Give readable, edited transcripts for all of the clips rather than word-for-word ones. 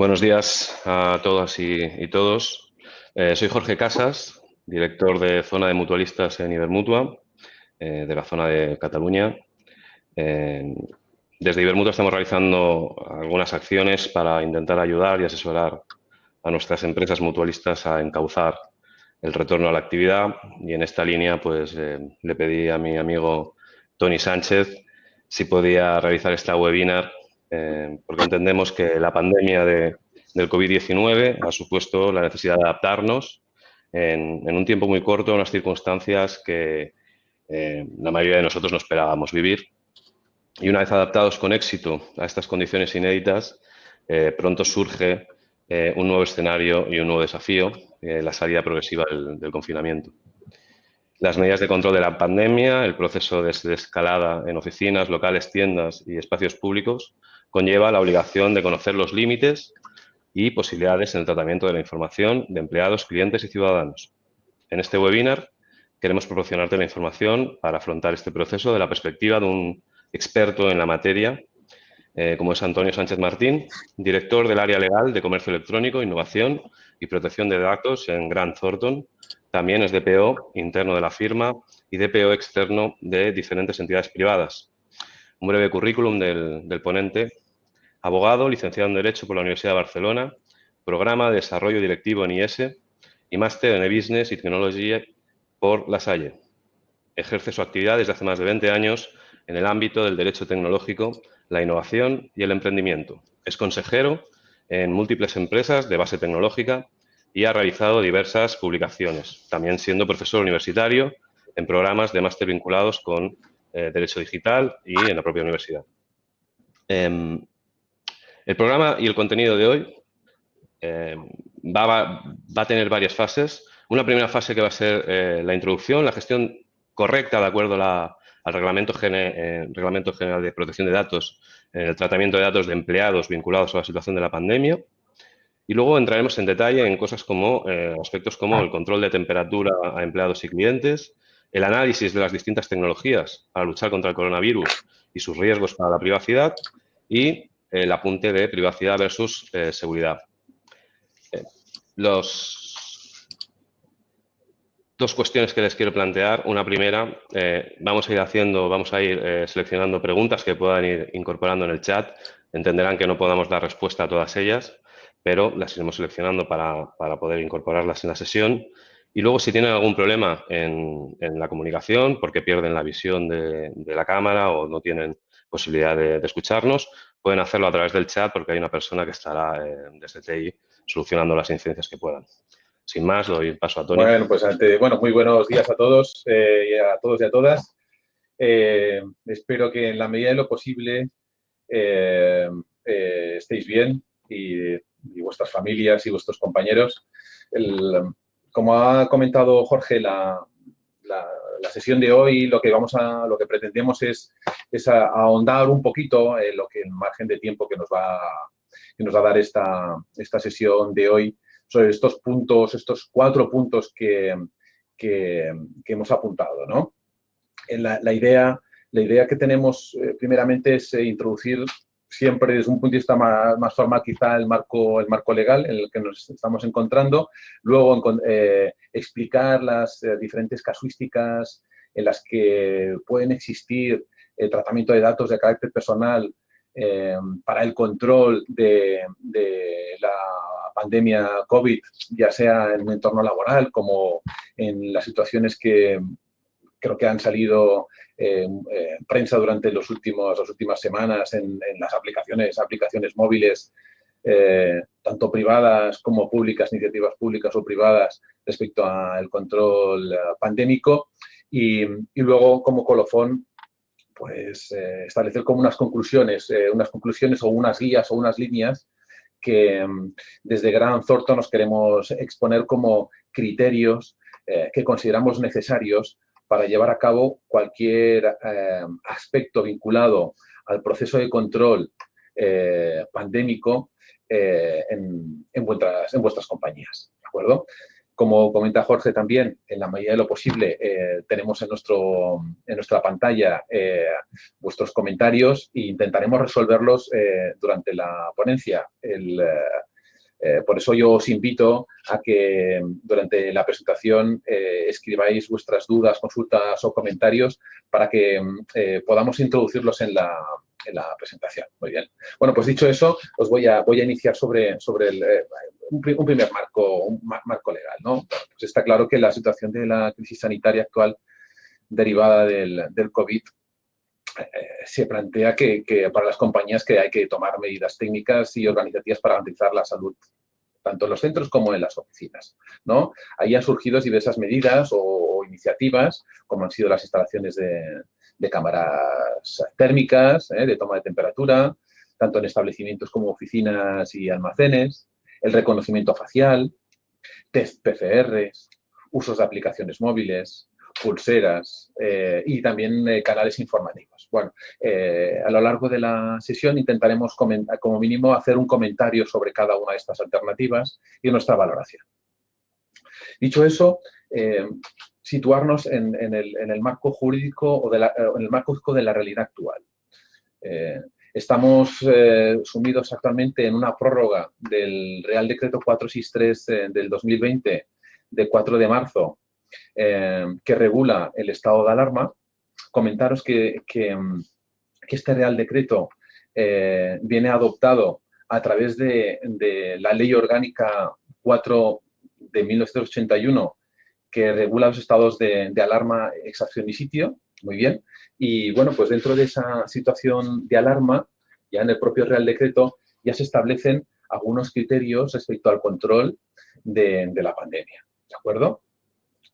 Buenos días a todas y todos. Soy Jorge Casas, director de zona de mutualistas en Ibermutua, de la zona de Cataluña. Eh, Desde Ibermutua estamos realizando algunas acciones para intentar ayudar y asesorar a nuestras empresas mutualistas a encauzar el retorno a la actividad. Y en esta línea, pues le pedí a mi amigo Tony Sánchez si podía realizar esta webinar, porque entendemos que la pandemia del COVID-19 ha supuesto la necesidad de adaptarnos en un tiempo muy corto a unas circunstancias que la mayoría de nosotros no esperábamos vivir. Y una vez adaptados con éxito a estas condiciones inéditas, pronto surge un nuevo escenario y un nuevo desafío, la salida progresiva del confinamiento. Las medidas de control de la pandemia, el proceso de desescalada en oficinas, locales, tiendas y espacios públicos, conlleva la obligación de conocer los límites y posibilidades en el tratamiento de la información de empleados, clientes y ciudadanos. En este webinar queremos proporcionarte la información para afrontar este proceso de la perspectiva de un experto en la materia, como es Antonio Sánchez Martín, director del área legal de Comercio Electrónico, Innovación y Protección de Datos en Grant Thornton. También es DPO interno de la firma y DPO externo de diferentes entidades privadas. Un breve currículum del ponente. Abogado, licenciado en Derecho por la Universidad de Barcelona, programa de desarrollo directivo en IES y máster en E-Business y Technology por La Salle. Ejerce su actividad desde hace más de 20 años en el ámbito del derecho tecnológico, la innovación y el emprendimiento. Es consejero en múltiples empresas de base tecnológica y ha realizado diversas publicaciones, también siendo profesor universitario en programas de máster vinculados con derecho digital y en la propia universidad. El programa y el contenido de hoy va a tener varias fases. Una primera fase que va a ser la introducción, la gestión correcta de acuerdo al Reglamento General de Protección de Datos, el tratamiento de datos de empleados vinculados a la situación de la pandemia. Y luego entraremos en detalle en cosas como aspectos como el control de temperatura a empleados y clientes, el análisis de las distintas tecnologías para luchar contra el coronavirus y sus riesgos para la privacidad y el apunte de privacidad versus seguridad. Dos cuestiones que les quiero plantear. Una primera, vamos a ir seleccionando preguntas que puedan ir incorporando en el chat. Entenderán que no podamos dar respuesta a todas ellas, pero las iremos seleccionando para poder incorporarlas en la sesión. Y luego, si tienen algún problema en la comunicación, porque pierden la visión de la cámara o no tienen posibilidad de escucharnos, pueden hacerlo a través del chat porque hay una persona que estará desde TI solucionando las incidencias que puedan. Sin más, doy paso a Tony. Bueno, pues muy buenos días a todos y a todas. Espero que en la medida de lo posible estéis bien y vuestras familias y vuestros compañeros. Como ha comentado Jorge, la sesión de hoy lo que pretendemos es ahondar un poquito en lo que el margen de tiempo que nos va a dar esta sesión de hoy sobre estos puntos, estos 4 puntos que hemos apuntado, ¿no? La idea que tenemos primeramente es introducir siempre desde un punto de vista más formal quizá el marco legal en el que nos estamos encontrando, luego explicar las diferentes casuísticas en las que pueden existir el tratamiento de datos de carácter personal para el control de la pandemia COVID, ya sea en un entorno laboral como en las situaciones que creo que han salido en prensa durante las últimas semanas en las aplicaciones móviles, tanto privadas como públicas, iniciativas públicas o privadas respecto al control pandémico. Y luego, como colofón, pues establecer como unas conclusiones o unas guías o unas líneas que desde Grant Thornton nos queremos exponer como criterios que consideramos necesarios para llevar a cabo cualquier aspecto vinculado al proceso de control pandémico en vuestras compañías, ¿de acuerdo? Como comenta Jorge también, en la medida de lo posible tenemos en nuestra pantalla vuestros comentarios e intentaremos resolverlos durante la ponencia. Por eso yo os invito a que durante la presentación escribáis vuestras dudas, consultas o comentarios para que podamos introducirlos en la presentación. Muy bien. Bueno, pues dicho eso, os voy a iniciar sobre un primer marco legal, ¿no? Bueno, pues está claro que la situación de la crisis sanitaria actual derivada del COVID se plantea que para las compañías que hay que tomar medidas técnicas y organizativas para garantizar la salud tanto en los centros como en las oficinas, ¿no? Ahí han surgido diversas medidas o iniciativas, como han sido las instalaciones de cámaras térmicas, de toma de temperatura, tanto en establecimientos como oficinas y almacenes, el reconocimiento facial, test PCRs, usos de aplicaciones móviles, pulseras y también canales informativos. Bueno, a lo largo de la sesión intentaremos, como mínimo, hacer un comentario sobre cada una de estas alternativas y nuestra valoración. Dicho eso, situarnos en el marco jurídico o en el marco de la realidad actual. Estamos sumidos actualmente en una prórroga del Real Decreto 463 del 2020, de 4 de marzo, que regula el estado de alarma. Comentaros que este Real Decreto viene adoptado a través de la Ley Orgánica 4 de 1981, que regula los estados de alarma, extracción y sitio. Muy bien. Y, bueno, pues dentro de esa situación de alarma, ya en el propio Real Decreto, ya se establecen algunos criterios respecto al control de la pandemia. ¿De acuerdo?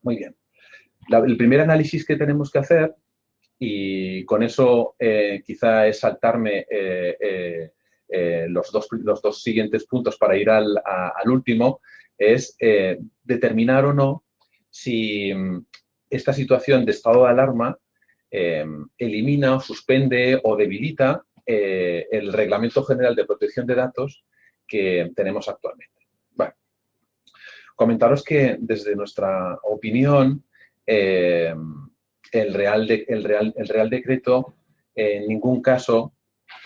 Muy bien. El primer análisis que tenemos que hacer, y con eso quizá es saltarme los dos siguientes puntos para ir al último, es determinar o no si esta situación de estado de alarma elimina o suspende o debilita el Reglamento General de Protección de Datos que tenemos actualmente. Bueno, comentaros que desde nuestra opinión el Real Decreto en ningún caso,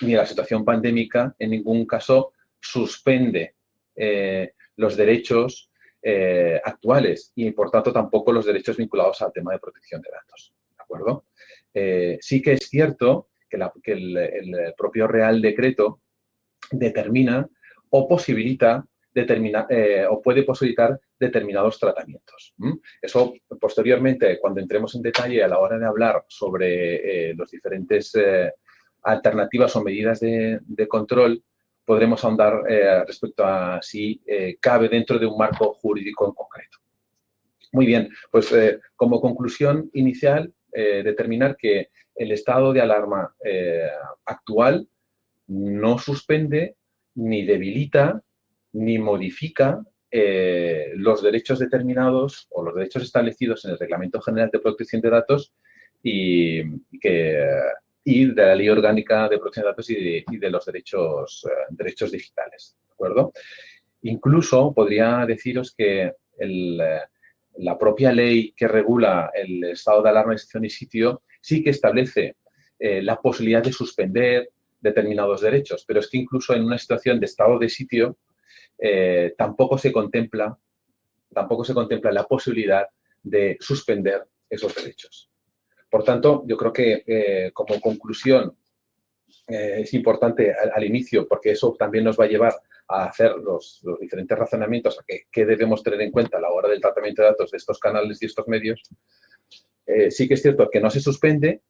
ni la situación pandémica, en ningún caso suspende los derechos actuales y, por tanto, tampoco los derechos vinculados al tema de protección de datos. ¿De acuerdo? Sí que es cierto que el propio Real Decreto determina o posibilita o puede posibilitar determinados tratamientos. Eso, posteriormente, cuando entremos en detalle a la hora de hablar sobre las diferentes alternativas o medidas de control, podremos ahondar respecto a si cabe dentro de un marco jurídico en concreto. Muy bien, pues como conclusión inicial, determinar que el estado de alarma actual no suspende, ni debilita, ni modifica los derechos determinados o los derechos establecidos en el Reglamento General de Protección de Datos y de la Ley Orgánica de Protección de Datos y de los derechos digitales. ¿De acuerdo? Incluso podría deciros que la propia ley que regula el estado de alarma, excepción y sitio sí que establece la posibilidad de suspender determinados derechos, pero es que incluso en una situación de estado de sitio tampoco se contempla la posibilidad de suspender esos derechos. Por tanto, yo creo que como conclusión es importante al inicio, porque eso también nos va a llevar a hacer los diferentes razonamientos a qué debemos tener en cuenta a la hora del tratamiento de datos de estos canales y estos medios. Sí que es cierto que no se suspende,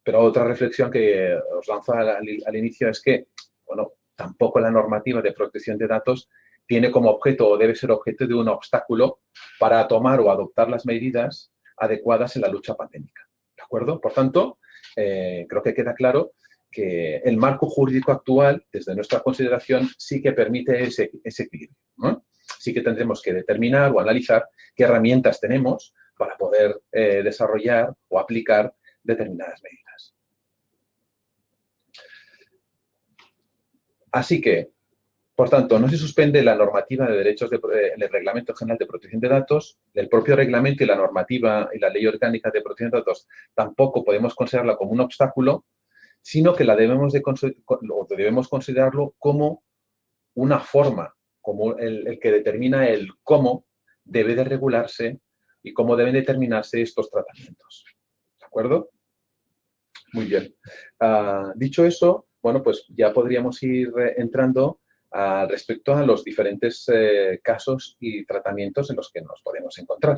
pero otra reflexión que os lanzo al inicio es que, bueno, tampoco la normativa de protección de datos tiene como objeto o debe ser objeto de un obstáculo para tomar o adoptar las medidas adecuadas en la lucha pandémica. ¿De acuerdo? Por tanto, creo que queda claro que el marco jurídico actual, desde nuestra consideración, sí que permite ese equilibrio, ¿no? Sí que tendremos que determinar o analizar qué herramientas tenemos para poder desarrollar o aplicar determinadas medidas. Así que, por tanto, no se suspende la normativa de derechos del Reglamento General de Protección de Datos, el propio reglamento y la normativa y la Ley Orgánica de Protección de Datos tampoco podemos considerarla como un obstáculo, sino que debemos considerarlo como una forma como el que determina el cómo debe de regularse y cómo deben determinarse estos tratamientos. ¿De acuerdo? Muy bien. Dicho eso, bueno, pues ya podríamos ir entrando respecto a los diferentes casos y tratamientos en los que nos podemos encontrar.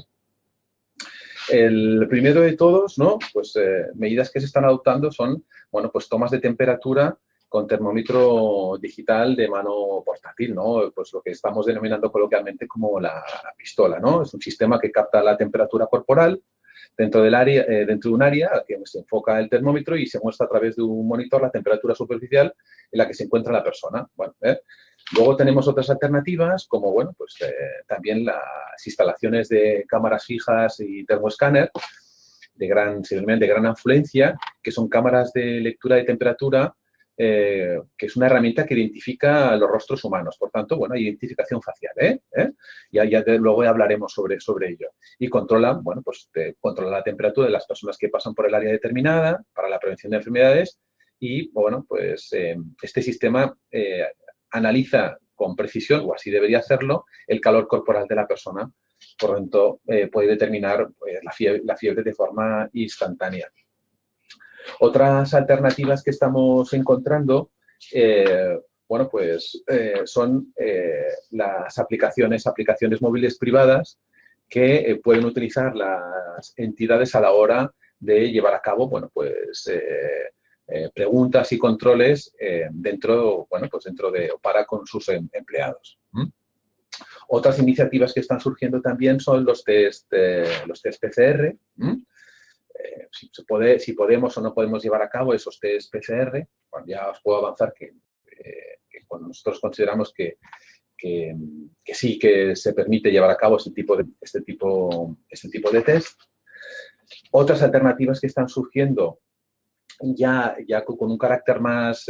El primero de todos, ¿no? Pues medidas que se están adoptando son, bueno, pues tomas de temperatura con termómetro digital de mano portátil, ¿no? Pues lo que estamos denominando coloquialmente como la pistola, ¿no? Es un sistema que capta la temperatura corporal dentro del área, dentro de un área que se enfoca el termómetro y se muestra a través de un monitor la temperatura superficial en la que se encuentra la persona. Bueno, luego tenemos otras alternativas como, bueno, pues también las instalaciones de cámaras fijas y termoescáner de gran afluencia, que son cámaras de lectura de temperatura, que es una herramienta que identifica los rostros humanos. Por tanto, bueno, identificación facial, luego hablaremos sobre ello. Y controla, bueno, pues controla la temperatura de las personas que pasan por el área determinada para la prevención de enfermedades y, bueno, pues este sistema analiza con precisión, o así debería hacerlo, el calor corporal de la persona. Por lo tanto, puede determinar la fiebre de forma instantánea. Otras alternativas que estamos encontrando, bueno, pues son las aplicaciones móviles privadas que pueden utilizar las entidades a la hora de llevar a cabo, bueno, pues preguntas y controles dentro de o para con sus empleados. Otras iniciativas que están surgiendo también son los test PCR. Si podemos o no podemos llevar a cabo esos test PCR, bueno, ya os puedo avanzar que cuando nosotros consideramos que sí que se permite llevar a cabo este tipo de test. Otras alternativas que están surgiendo ya con un carácter más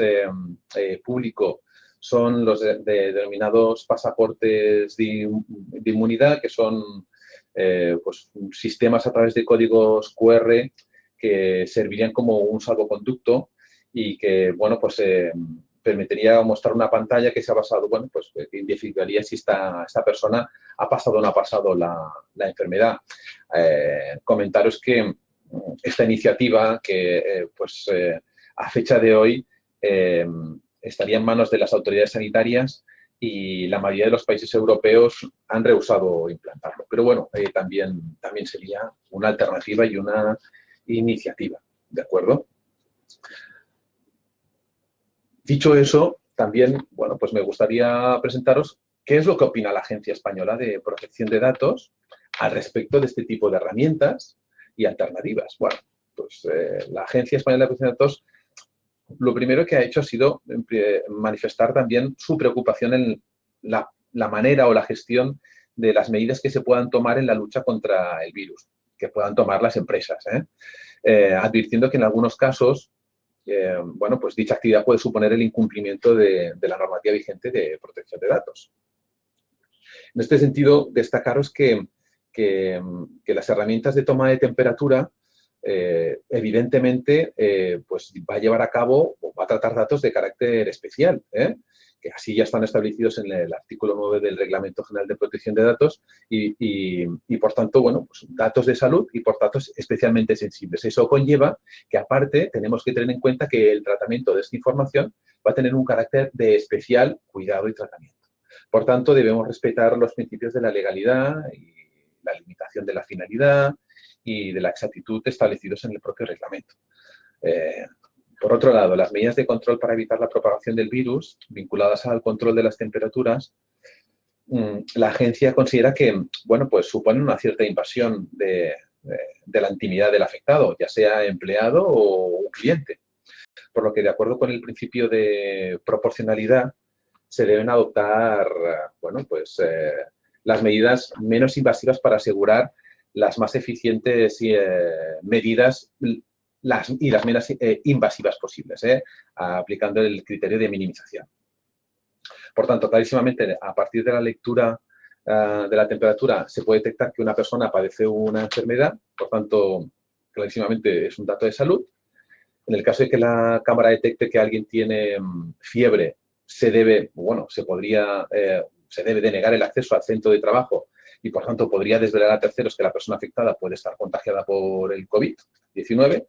público son los denominados pasaportes de inmunidad, que son pues, sistemas a través de códigos QR que servirían como un salvoconducto y que, bueno, pues permitiría mostrar una pantalla que se ha basado, bueno, pues que identificaría si esta persona ha pasado o no ha pasado la enfermedad. Comentaros que esta iniciativa que, a fecha de hoy estaría en manos de las autoridades sanitarias y la mayoría de los países europeos han rehusado implantarlo. Pero bueno, también sería una alternativa y una iniciativa, ¿de acuerdo? Dicho eso, también, bueno, pues me gustaría presentaros qué es lo que opina la Agencia Española de Protección de Datos al respecto de este tipo de herramientas y alternativas. Bueno, pues la Agencia Española de Protección de Datos lo primero que ha hecho ha sido manifestar también su preocupación en la manera o la gestión de las medidas que se puedan tomar en la lucha contra el virus, que puedan tomar las empresas, advirtiendo que en algunos casos, bueno, pues dicha actividad puede suponer el incumplimiento de la normativa vigente de protección de datos. En este sentido, destacaros que las herramientas de toma de temperatura evidentemente, pues va a llevar a cabo o va a tratar datos de carácter especial, que así ya están establecidos en el artículo 9 del Reglamento General de Protección de Datos y por tanto, bueno, pues datos de salud y por datos especialmente sensibles. Eso conlleva que, aparte, tenemos que tener en cuenta que el tratamiento de esta información va a tener un carácter de especial cuidado y tratamiento. Por tanto, debemos respetar los principios de la legalidad y la limitación de la finalidad y de la exactitud establecidos en el propio reglamento. Por otro lado, las medidas de control para evitar la propagación del virus vinculadas al control de las temperaturas, la agencia considera que, bueno, pues suponen una cierta invasión de la intimidad del afectado, ya sea empleado o cliente. Por lo que, de acuerdo con el principio de proporcionalidad, se deben adoptar, bueno, pues las medidas menos invasivas para asegurar las más eficientes medidas y las menos invasivas posibles, aplicando el criterio de minimización. Por tanto, clarísimamente, a partir de la lectura de la temperatura se puede detectar que una persona padece una enfermedad, por tanto, clarísimamente es un dato de salud. En el caso de que la cámara detecte que alguien tiene fiebre, se podría se debe denegar el acceso al centro de trabajo y, por tanto, podría desvelar a terceros que la persona afectada puede estar contagiada por el COVID-19.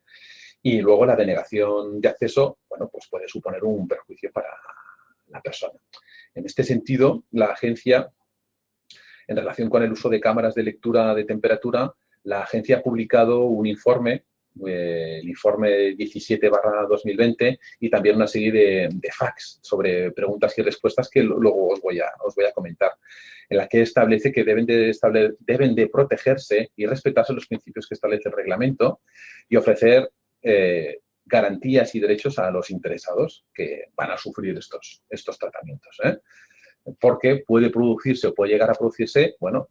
Y luego la denegación de acceso, bueno, pues puede suponer un perjuicio para la persona. En este sentido, la agencia, en relación con el uso de cámaras de lectura de temperatura, la agencia ha publicado un informe, el informe 17/2020, y también una serie de fax sobre preguntas y respuestas que luego os voy a comentar, en la que establece que deben de protegerse y respetarse los principios que establece el reglamento y ofrecer garantías y derechos a los interesados que van a sufrir estos tratamientos, porque puede producirse o puede llegar a producirse, bueno,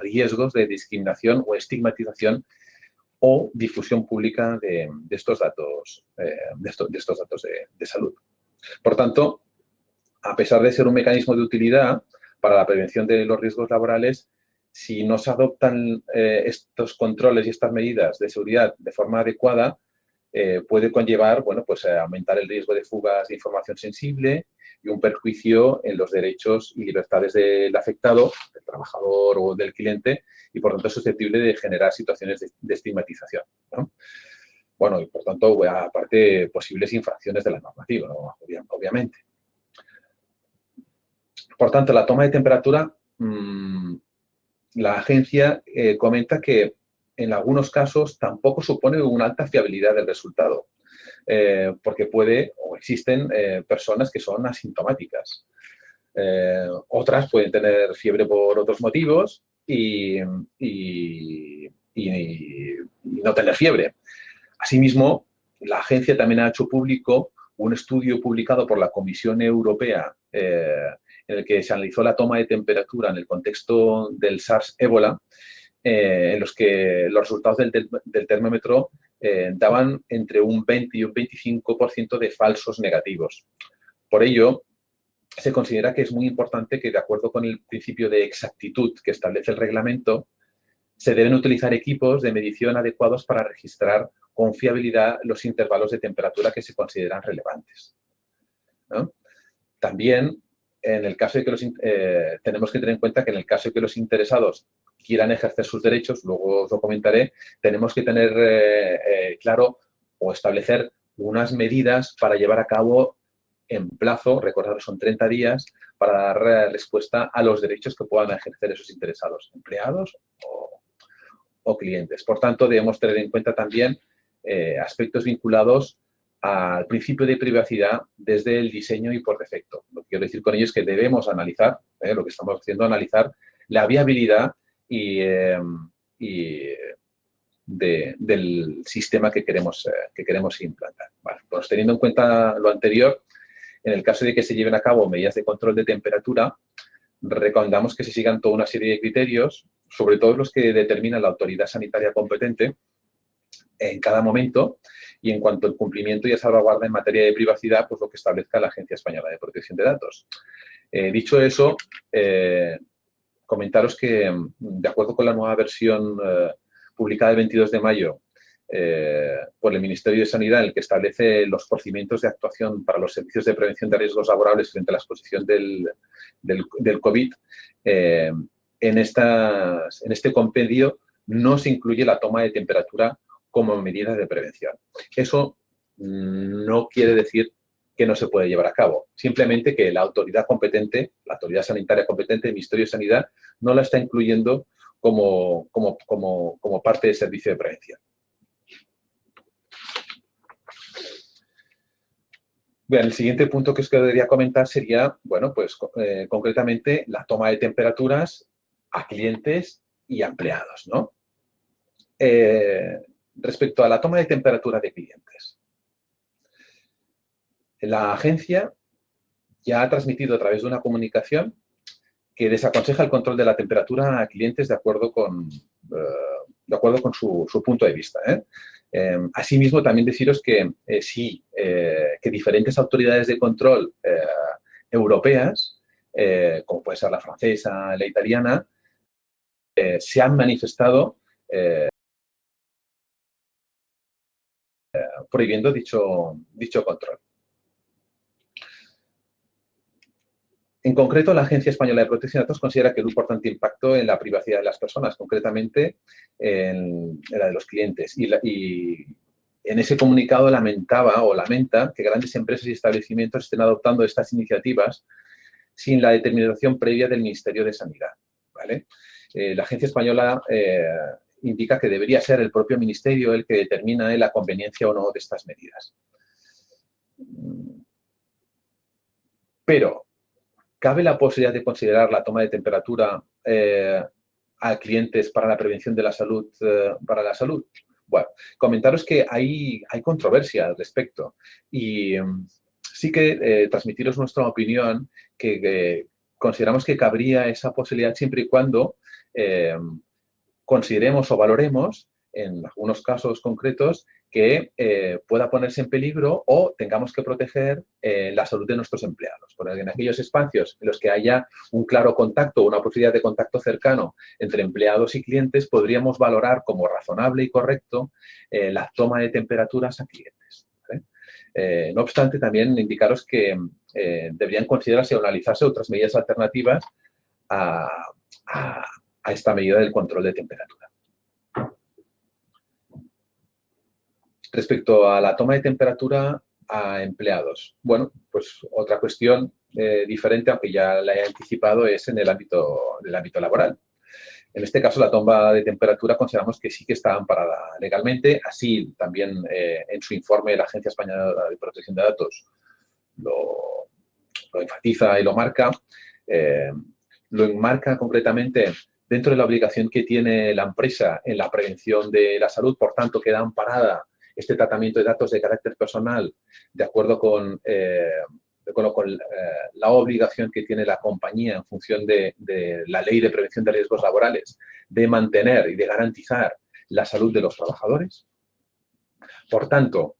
riesgos de discriminación o estigmatización o difusión pública de estos datos, de salud. Por tanto, a pesar de ser un mecanismo de utilidad para la prevención de los riesgos laborales, si no se adoptan estos controles y estas medidas de seguridad de forma adecuada, puede conllevar, bueno, pues aumentar el riesgo de fugas de información sensible y un perjuicio en los derechos y libertades del afectado, del trabajador o del cliente, y por tanto es susceptible de generar situaciones de estigmatización, ¿no? Bueno, y por tanto, aparte, posibles infracciones de la normativa, ¿no? Obviamente. Por tanto, la toma de temperatura, la agencia comenta que en algunos casos tampoco supone una alta fiabilidad del resultado, porque puede o existen personas que son asintomáticas. Otras pueden tener fiebre por otros motivos y no tener fiebre. Asimismo, la agencia también ha hecho público un estudio publicado por la Comisión Europea en el que se analizó la toma de temperatura en el contexto del SARS-Ébola, en los que los resultados del termómetro daban entre un 20 y un 25% de falsos negativos. Por ello, se considera que es muy importante que, de acuerdo con el principio de exactitud que establece el reglamento, se deben utilizar equipos de medición adecuados para registrar con fiabilidad los intervalos de temperatura que se consideran relevantes, ¿no? También, en el caso de que tenemos que tener en cuenta que en el caso de que los interesados quieran ejercer sus derechos, luego os lo comentaré, tenemos que tener claro o establecer unas medidas para llevar a cabo en plazo, recordad, son 30 días, para dar respuesta a los derechos que puedan ejercer esos interesados, empleados o clientes. Por tanto, debemos tener en cuenta también aspectos vinculados al principio de privacidad desde el diseño y por defecto. Lo que quiero decir con ello es que debemos analizar, lo que estamos haciendo, analizar la viabilidad del sistema que queremos implantar. Vale, pues teniendo en cuenta lo anterior, en el caso de que se lleven a cabo medidas de control de temperatura, recomendamos que se sigan toda una serie de criterios, sobre todo los que determina la autoridad sanitaria competente en cada momento, y en cuanto al cumplimiento y a salvaguarda en materia de privacidad, pues lo que establezca la Agencia Española de Protección de Datos. Dicho eso, comentaros que, de acuerdo con la nueva versión publicada el 22 de mayo por el Ministerio de Sanidad, en el que establece los procedimientos de actuación para los servicios de prevención de riesgos laborales frente a la exposición del COVID, en este compendio no se incluye la toma de temperatura como medida de prevención. Eso no quiere decir que no se puede llevar a cabo. Simplemente que la autoridad competente, la autoridad sanitaria competente, el Ministerio de Sanidad, no la está incluyendo como parte del servicio de prevención. Bien, el siguiente punto que os quería comentar sería, bueno, pues concretamente la toma de temperaturas a clientes y a empleados, ¿no? Respecto a la toma de temperatura de clientes, la agencia ya ha transmitido a través de una comunicación que desaconseja el control de la temperatura a clientes de acuerdo con su punto de vista. Asimismo, también deciros que que diferentes autoridades de control europeas, como puede ser la francesa, la italiana, se han manifestado prohibiendo dicho control. En concreto, la Agencia Española de Protección de Datos considera que hay un importante impacto en la privacidad de las personas, concretamente en la de los clientes. Y en ese comunicado lamenta que grandes empresas y establecimientos estén adoptando estas iniciativas sin la determinación previa del Ministerio de Sanidad, ¿vale? La Agencia Española indica que debería ser el propio Ministerio el que determina la conveniencia o no de estas medidas. Pero ¿cabe la posibilidad de considerar la toma de temperatura a clientes para la prevención de la salud, para la salud? Bueno, comentaros que hay controversia al respecto y sí que transmitiros nuestra opinión que consideramos que cabría esa posibilidad siempre y cuando consideremos o valoremos, en algunos casos concretos, que pueda ponerse en peligro o tengamos que proteger la salud de nuestros empleados. Porque en aquellos espacios en los que haya un claro contacto, una posibilidad de contacto cercano entre empleados y clientes, podríamos valorar como razonable y correcto la toma de temperaturas a clientes, ¿vale? No obstante, también indicaros que deberían considerarse o analizarse otras medidas alternativas a esta medida del control de temperatura. Respecto a la toma de temperatura a empleados, bueno, pues otra cuestión diferente, aunque ya la he anticipado, es en el ámbito laboral. En este caso, la toma de temperatura consideramos que sí que está amparada legalmente. Así, también en su informe, la Agencia Española de Protección de Datos lo enfatiza y lo marca. Lo enmarca concretamente dentro de la obligación que tiene la empresa en la prevención de la salud. Por tanto, queda amparada este tratamiento de datos de carácter personal de acuerdo con la obligación que tiene la compañía en función de la Ley de Prevención de Riesgos Laborales de mantener y de garantizar la salud de los trabajadores. Por tanto,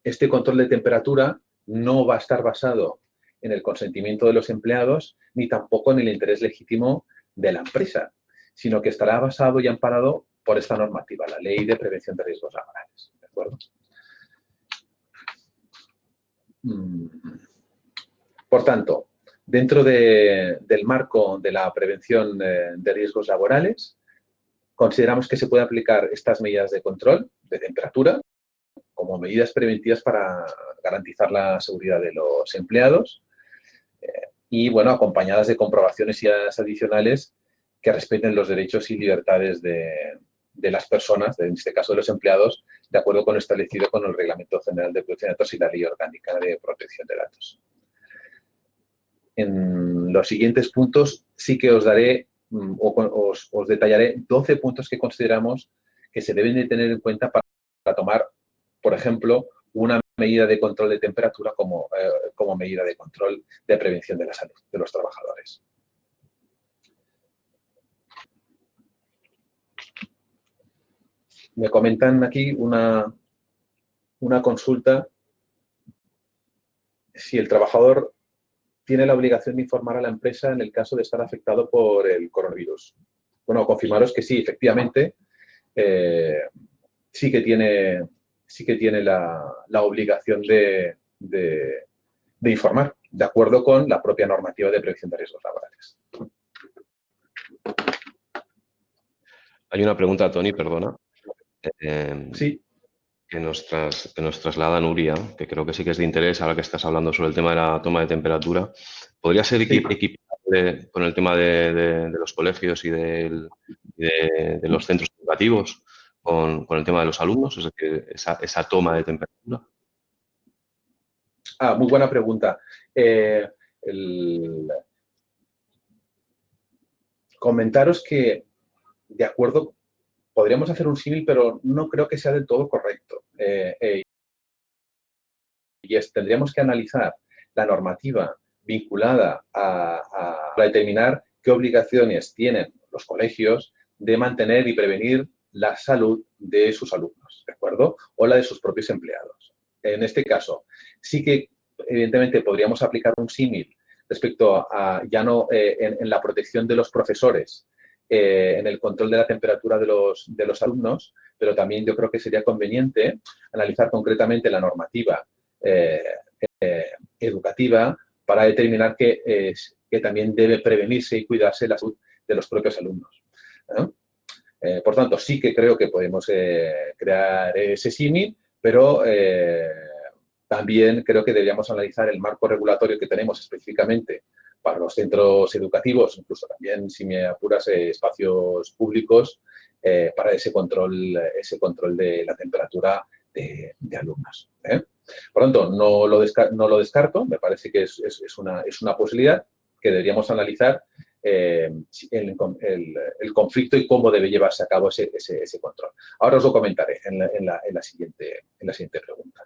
este control de temperatura no va a estar basado en el consentimiento de los empleados ni tampoco en el interés legítimo de la empresa, sino que estará basado y amparado por esta normativa, la Ley de Prevención de Riesgos Laborales. ¿De acuerdo? Por tanto, dentro del marco de la prevención de riesgos laborales, consideramos que se pueden aplicar estas medidas de control de temperatura como medidas preventivas para garantizar la seguridad de los empleados y, bueno, acompañadas de comprobaciones adicionales que respeten los derechos y libertades de las personas, en este caso de los empleados, de acuerdo con lo establecido con el Reglamento General de Protección de Datos y la Ley Orgánica de Protección de Datos. En los siguientes puntos sí que os daré os detallaré 12 puntos que consideramos que se deben de tener en cuenta para tomar, por ejemplo, una medida de control de temperatura como medida de control de prevención de la salud de los trabajadores. Me comentan aquí una consulta si el trabajador tiene la obligación de informar a la empresa en el caso de estar afectado por el coronavirus. Bueno, confirmaros que sí, efectivamente, sí que tiene la obligación de informar, de acuerdo con la propia normativa de prevención de riesgos laborales. Hay una pregunta, Toni, perdona. Sí. Que nos traslada Nuria, que creo que sí que es de interés ahora que estás hablando sobre el tema de la toma de temperatura. ¿Podría ser equiparable con el tema de los colegios y de los centros educativos con el tema de los alumnos? Es decir, esa toma de temperatura. Muy buena pregunta. Comentaros que, de acuerdo, podríamos hacer un símil, pero no creo que sea del todo correcto. Tendríamos que analizar la normativa vinculada a determinar qué obligaciones tienen los colegios de mantener y prevenir la salud de sus alumnos, ¿de acuerdo? O la de sus propios empleados. En este caso, sí que, evidentemente, podríamos aplicar un símil respecto a, ya no en la protección de los profesores, en el control de la temperatura de los alumnos, pero también yo creo que sería conveniente analizar concretamente la normativa educativa para determinar que también debe prevenirse y cuidarse la salud de los propios alumnos, ¿no? Por tanto, sí que creo que podemos crear ese símil, pero también creo que deberíamos analizar el marco regulatorio que tenemos específicamente para los centros educativos, incluso también, si me apuras, espacios públicos, para ese control de la temperatura de alumnos. Por tanto, no lo descarto, me parece que es una posibilidad que deberíamos analizar el conflicto y cómo debe llevarse a cabo ese control. Ahora os lo comentaré en la siguiente pregunta.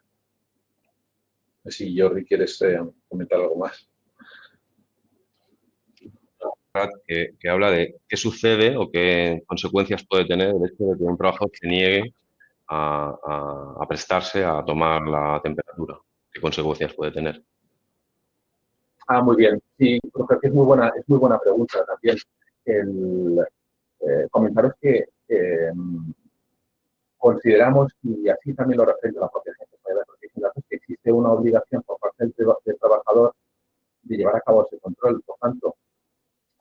Si Jordi, ¿quieres comentar algo más? Que habla de qué sucede o qué consecuencias puede tener el hecho de que un trabajador se niegue a prestarse a tomar la temperatura. ¿Qué consecuencias puede tener? Muy bien. Sí, creo que es muy buena pregunta también. Comentaros que consideramos, y así también lo refleja la propia Agencia Española de Protección de Datos, que existe una obligación por parte del trabajador de llevar a cabo ese control. Por tanto,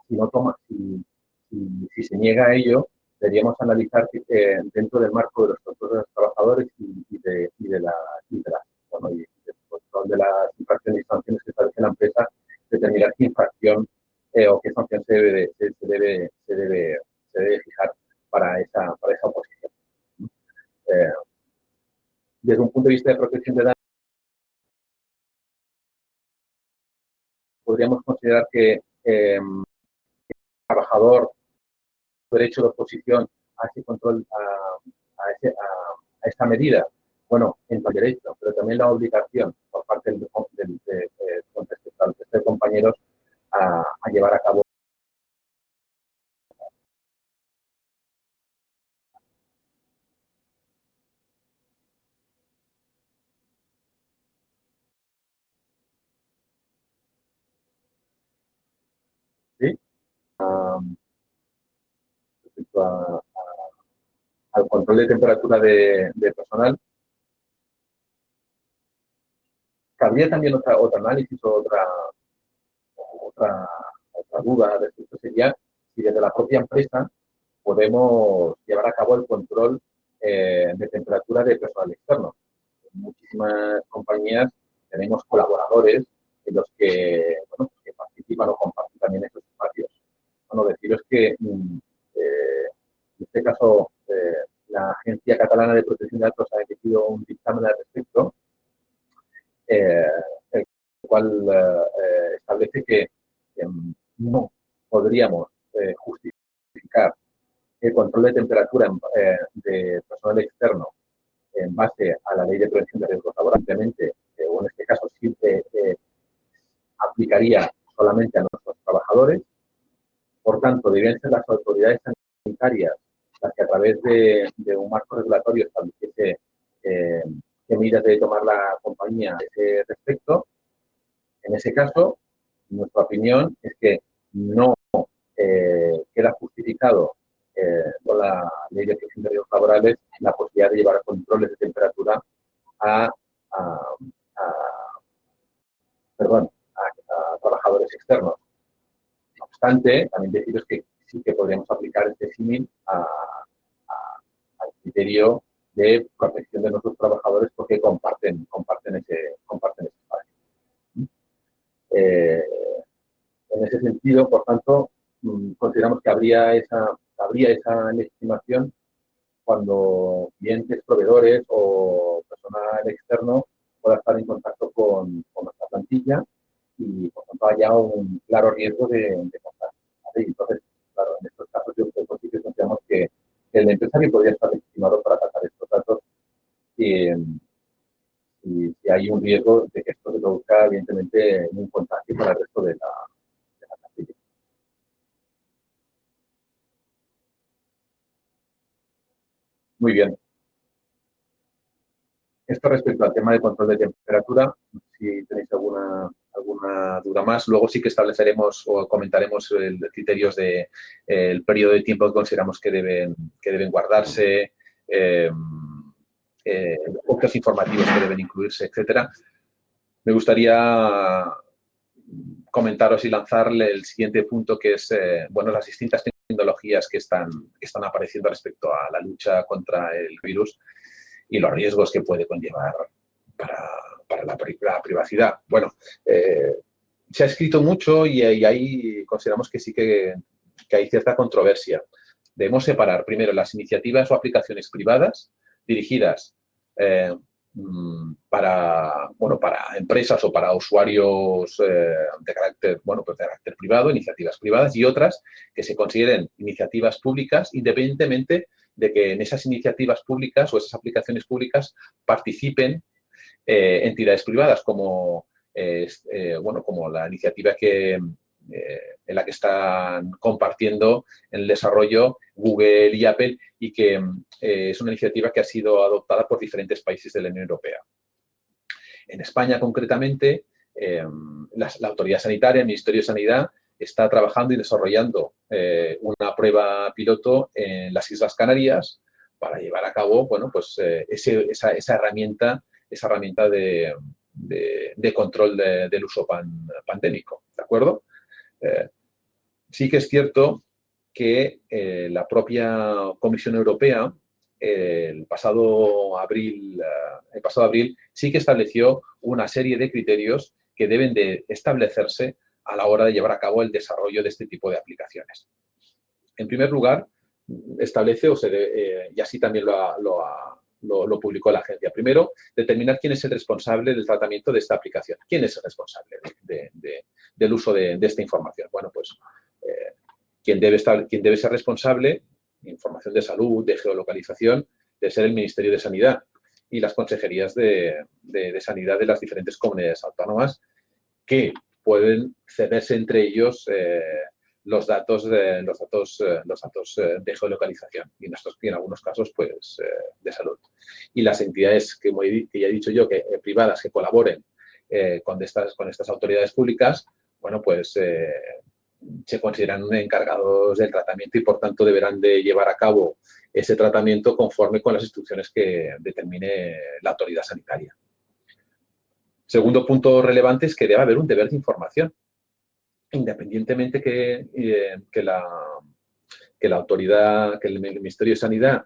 si se niega a ello, deberíamos analizar dentro del marco de los controles de los trabajadores y del control de las infracciones y sanciones que establece la empresa, determinar qué infracción o qué sanción se debe fijar para esa oposición. Desde un punto de vista de protección de datos, podríamos considerar que el trabajador derecho de oposición a ese control, a esta medida, bueno, en el derecho, pero también la obligación por parte del compañeros a llevar a cabo. ¿Sí? Respecto al control de temperatura de personal, cabría también otro análisis o otra duda respecto sería si desde la propia empresa podemos llevar a cabo el control de temperatura de personal externo. En muchísimas compañías tenemos colaboradores en los que participan o comparten también esos espacios. Bueno, deciros que en este caso la Agencia Catalana de Protección de Datos ha emitido un dictamen al respecto, el cual establece que no podríamos justificar el control de temperatura de personal externo en base a la Ley de Prevención de Riesgos Laborales, o en este caso sí aplicaría solamente a nuestros trabajadores. Por tanto, deberían ser las autoridades sanitarias las que a través de un marco regulatorio estableciese qué medidas debe tomar la compañía a ese respecto. En ese caso, nuestra opinión es que no queda justificado con la Ley de Protección de Riesgos Laborales la posibilidad de llevar controles de temperatura a trabajadores externos. No obstante, también deciros que sí que podríamos aplicar este símil al criterio de protección de nuestros trabajadores porque comparten ese espacio. En ese sentido, por tanto, consideramos que habría esa legitimación cuando clientes, proveedores o personal externo pueda estar en contacto con nuestra plantilla y, por tanto, haya un claro riesgo de contagio. Entonces, claro, en estos casos yo sí que consideramos que el empresario podría estar legitimado para tratar estos datos y si hay un riesgo de que esto se produzca, evidentemente, un contagio para el resto de la plantilla. Muy bien. Esto respecto al tema de control de temperatura, si tenéis alguna duda más, luego sí que estableceremos o comentaremos criterios del periodo de tiempo que consideramos que deben guardarse, puntos informativos que deben incluirse, etcétera. Me gustaría comentaros y lanzarle el siguiente punto, que es, bueno, las distintas tecnologías que están apareciendo respecto a la lucha contra el virus y los riesgos que puede conllevar para la privacidad. Bueno, se ha escrito mucho y ahí consideramos que sí que hay cierta controversia. Debemos separar primero las iniciativas o aplicaciones privadas dirigidas para empresas o para usuarios de carácter privado, iniciativas privadas, y otras que se consideren iniciativas públicas, independientemente de que en esas iniciativas públicas o esas aplicaciones públicas participen entidades privadas como la iniciativa en la que están compartiendo en el desarrollo Google y Apple, y que es una iniciativa que ha sido adoptada por diferentes países de la Unión Europea. En España, concretamente, la autoridad sanitaria, el Ministerio de Sanidad, está trabajando y desarrollando una prueba piloto en las Islas Canarias para llevar a cabo, bueno, pues esa herramienta de control del uso pandémico, ¿de acuerdo? Sí que es cierto que la propia Comisión Europea el pasado abril sí que estableció una serie de criterios que deben de establecerse a la hora de llevar a cabo el desarrollo de este tipo de aplicaciones. En primer lugar, establece, y así también lo publicó la agencia. Primero, determinar quién es el responsable del tratamiento de esta aplicación. ¿Quién es el responsable del uso de esta información? Bueno, pues quien debe ser responsable, información de salud, de geolocalización, debe ser el Ministerio de Sanidad y las consejerías de sanidad de las diferentes comunidades autónomas, que pueden cederse entre ellos los datos de geolocalización y en algunos casos pues de salud. Y las entidades que ya he dicho yo, que privadas, que colaboren con estas autoridades públicas, bueno, pues se consideran encargados del tratamiento y, por tanto, deberán de llevar a cabo ese tratamiento conforme con las instrucciones que determine la autoridad sanitaria. Segundo punto relevante es que debe haber un deber de información, independientemente que la autoridad, que el Ministerio de Sanidad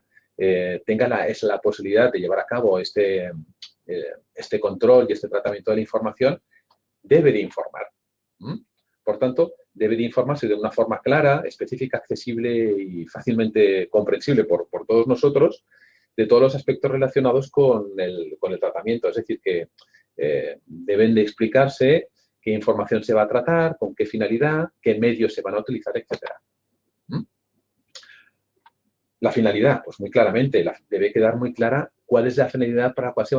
tenga la posibilidad de llevar a cabo este control y este tratamiento de la información, debe de informar. Por tanto, debe de informarse de una forma clara, específica, accesible y fácilmente comprensible por todos nosotros de todos los aspectos relacionados con el tratamiento. Es decir, que deben de explicarse qué información se va a tratar, con qué finalidad, qué medios se van a utilizar, etc. La finalidad, pues muy claramente, debe quedar muy clara cuál es la finalidad para la cual se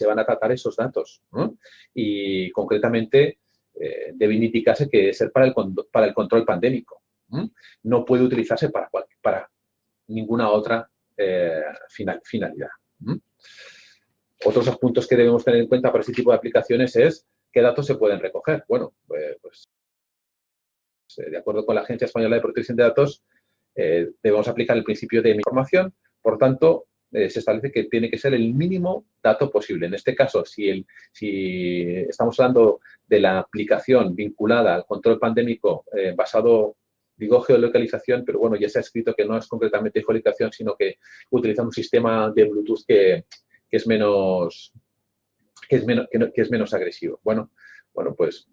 van a tratar esos datos, ¿no? Y concretamente debe indicarse que es para el control pandémico. No puede utilizarse para ninguna otra finalidad. Otros puntos que debemos tener en cuenta para este tipo de aplicaciones es qué datos se pueden recoger. Bueno, pues de acuerdo con la Agencia Española de Protección de Datos, debemos aplicar el principio de información. Por tanto, se establece que tiene que ser el mínimo dato posible. En este caso, si estamos hablando de la aplicación vinculada al control pandémico basado, digo geolocalización, pero bueno, ya se ha escrito que no es concretamente geolocalización, sino que utiliza un sistema de Bluetooth que es menos agresivo. Bueno, pues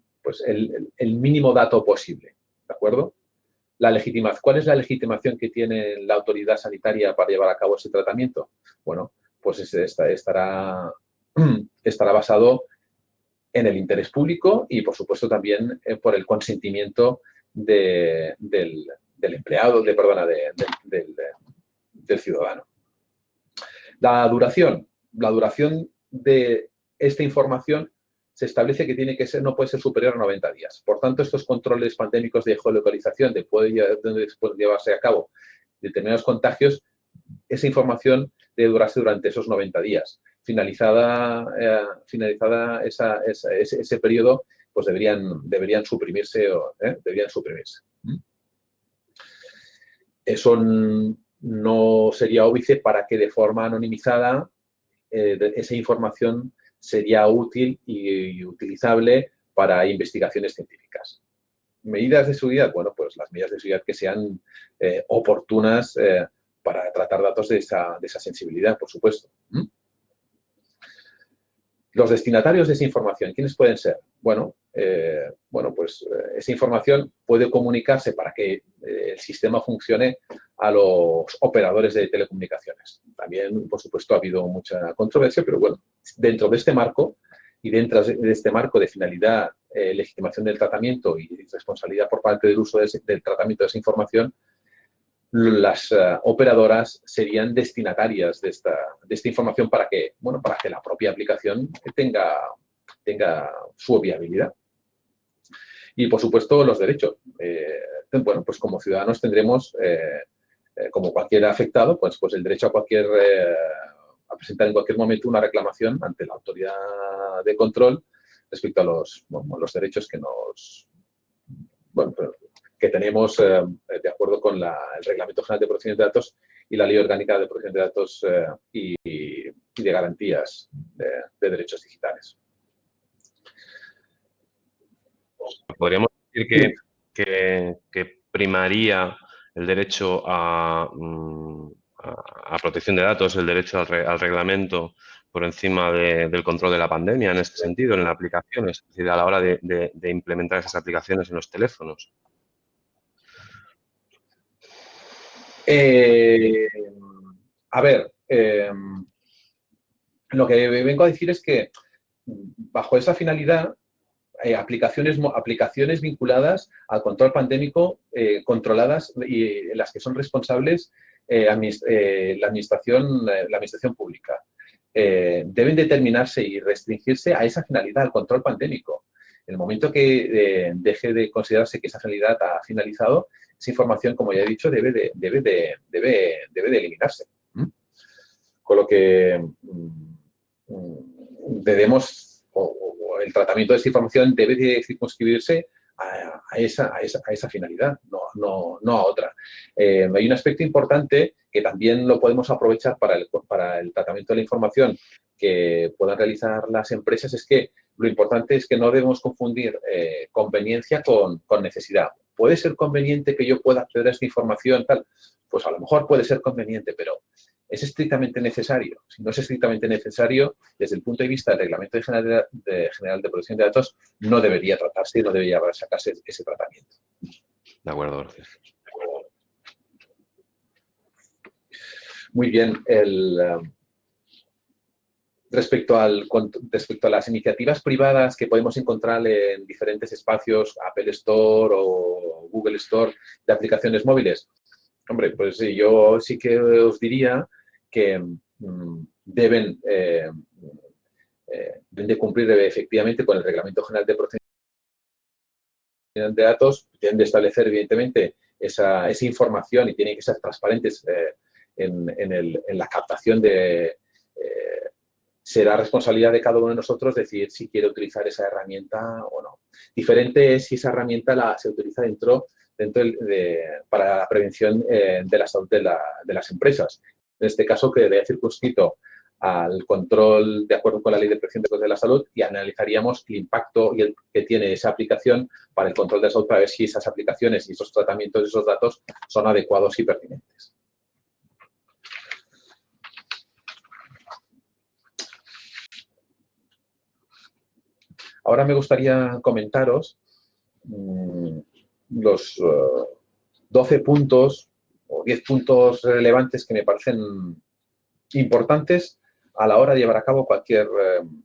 el mínimo dato posible, ¿de acuerdo? ¿Cuál es la legitimación que tiene la autoridad sanitaria para llevar a cabo ese tratamiento? Bueno, pues estará basado en el interés público y, por supuesto, también por el consentimiento del empleado, del ciudadano. La duración de esta información se establece que no puede ser superior a 90 días. Por tanto, estos controles pandémicos de geolocalización, donde pueden llevarse a cabo determinados contagios, esa información debe durarse durante esos 90 días. Finalizada ese periodo, pues deberían suprimirse. Eso no sería óbice para que de forma anonimizada esa información sería útil y utilizable para investigaciones científicas. ¿Medidas de seguridad? Bueno, pues las medidas de seguridad que sean oportunas para tratar datos de esa sensibilidad, por supuesto. Los destinatarios de esa información, ¿quiénes pueden ser? Bueno, pues esa información puede comunicarse para que el sistema funcione a los operadores de telecomunicaciones. También, por supuesto, ha habido mucha controversia, pero bueno, dentro de este marco y dentro de este marco de finalidad, legitimación del tratamiento y responsabilidad por parte del uso del tratamiento de esa información, las operadoras serían destinatarias de esta información para que la propia aplicación tenga su viabilidad. Y, por supuesto, los derechos. Bueno, pues como ciudadanos tendremos, como cualquier afectado, pues el derecho a presentar en cualquier momento una reclamación ante la autoridad de control respecto a los derechos que tenemos de acuerdo con el Reglamento General de Protección de Datos y la Ley Orgánica de Protección de Datos y de Garantías de Derechos Digitales. Podríamos decir que primaría el derecho a protección de datos, el derecho al reglamento por encima del control de la pandemia en este sentido, en las aplicaciones, es decir, a la hora de implementar esas aplicaciones en los teléfonos. A ver, lo que vengo a decir es que bajo esa finalidad, aplicaciones vinculadas al control pandémico, controladas y las que son responsables la administración pública. Deben determinarse y restringirse a esa finalidad, al control pandémico. En el momento que deje de considerarse que esa finalidad ha finalizado, esa información, como ya he dicho, debe de eliminarse. Con lo que el tratamiento de esta información debe de circunscribirse a esa finalidad, no a otra. Hay un aspecto importante que también lo podemos aprovechar para el tratamiento de la información que puedan realizar las empresas, es que lo importante es que no debemos confundir conveniencia con necesidad. ¿Puede ser conveniente que yo pueda acceder a esta información? Tal? Pues a lo mejor puede ser conveniente, pero ¿es estrictamente necesario? Si no es estrictamente necesario, desde el punto de vista del Reglamento General de Protección de Datos, no debería tratarse y no debería sacarse ese tratamiento. De acuerdo, gracias. Muy bien. Respecto a las iniciativas privadas que podemos encontrar en diferentes espacios, Apple Store o Google Store, de aplicaciones móviles, hombre, pues yo sí que os diría que deben de cumplir efectivamente con el Reglamento General de Protección de Datos, deben de establecer evidentemente esa información y tienen que ser transparentes en la captación de... será responsabilidad de cada uno de nosotros decidir si quiere utilizar esa herramienta o no. Diferente es si esa herramienta se utiliza para la prevención de la salud de las empresas. En este caso, quedaría circunscrito al control de acuerdo con la Ley de Protección de la Salud y analizaríamos el impacto que tiene esa aplicación para el control de la salud para ver si esas aplicaciones y esos tratamientos de esos datos son adecuados y pertinentes. Ahora me gustaría comentaros los 12 puntos o 10 puntos relevantes que me parecen importantes a la hora de llevar a cabo cualquier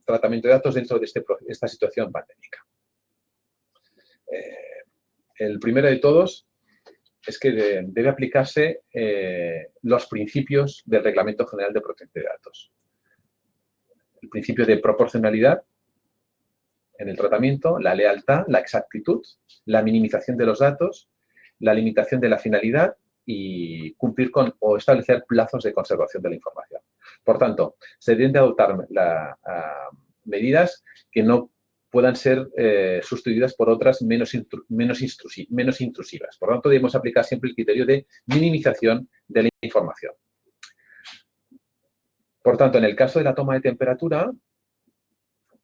tratamiento de datos dentro de esta situación pandémica. El primero de todos es que debe aplicarse los principios del Reglamento General de Protección de Datos. El principio de proporcionalidad en el tratamiento, la lealtad, la exactitud, la minimización de los datos, la limitación de la finalidad y cumplir con o establecer plazos de conservación de la información. Por tanto, se deben de adoptar medidas que no puedan ser sustituidas por otras menos intrusivas. Por tanto, debemos aplicar siempre el criterio de minimización de la información. Por tanto, en el caso de la toma de temperatura,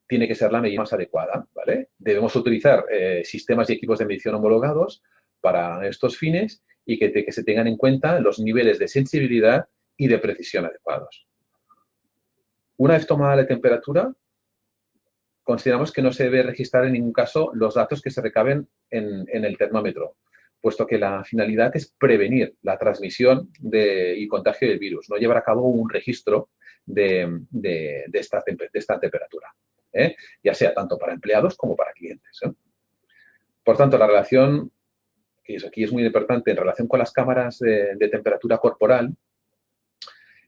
tiene que ser la medida más adecuada, ¿vale? Debemos utilizar sistemas y equipos de medición homologados para estos fines y que se tengan en cuenta los niveles de sensibilidad y de precisión adecuados. Una vez tomada la temperatura, consideramos que no se debe registrar en ningún caso los datos que se recaben en el termómetro, puesto que la finalidad es prevenir la transmisión y contagio del virus, no llevar a cabo un registro de esta temperatura, ya sea tanto para empleados como para clientes. Por tanto, la relación, que aquí es muy importante, en relación con las cámaras de temperatura corporal,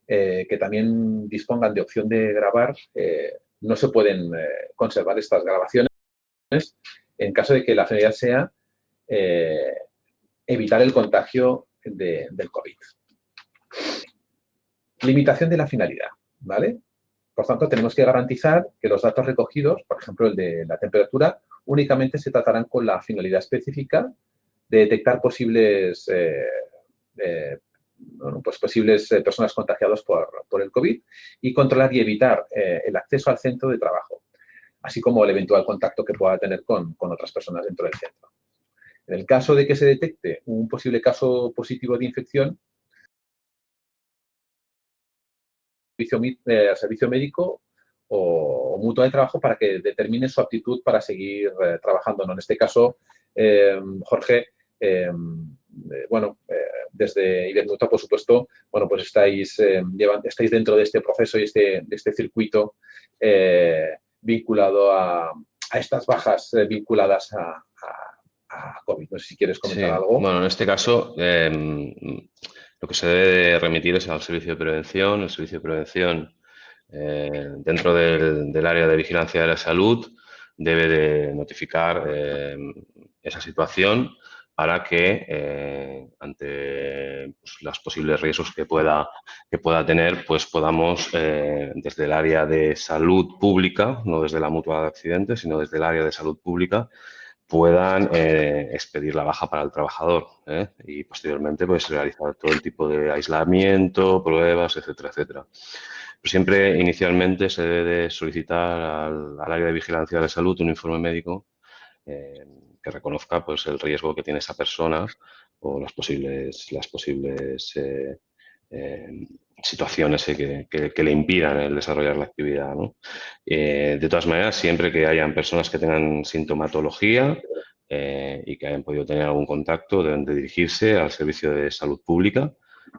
que también dispongan de opción de grabar, no se pueden conservar estas grabaciones en caso de que la finalidad sea evitar el contagio del COVID. Limitación de la finalidad, ¿vale? Por tanto, tenemos que garantizar que los datos recogidos, por ejemplo, el de la temperatura, únicamente se tratarán con la finalidad específica de detectar posibles personas contagiadas por el COVID y controlar y evitar el acceso al centro de trabajo, así como el eventual contacto que pueda tener con otras personas dentro del centro. En el caso de que se detecte un posible caso positivo de infección, al servicio médico o mutua de trabajo para que determine su aptitud para seguir trabajando. ¿No? En este caso, Jorge, desde Ibermutua, por supuesto, bueno, pues estáis dentro de este proceso y de este circuito vinculado a estas bajas vinculadas a COVID. No sé si quieres comentar algo. Bueno, en este caso, lo que se debe de remitir es al servicio de prevención. El servicio de prevención, dentro del área de vigilancia de la salud, debe de notificar esa situación para que, ante los posibles riesgos que pueda tener, pues podamos, desde el área de salud pública, no desde la mutua de accidentes, sino desde el área de salud pública, puedan expedir la baja para el trabajador y posteriormente pues realizar todo el tipo de aislamiento, pruebas, etcétera, etcétera. Pero siempre inicialmente se debe de solicitar al área de vigilancia de la salud un informe médico que reconozca pues el riesgo que tiene esa persona o las posibles situaciones que le impidan el desarrollar la actividad, ¿no? De todas maneras, siempre que hayan personas que tengan sintomatología y que hayan podido tener algún contacto, deben de dirigirse al servicio de salud pública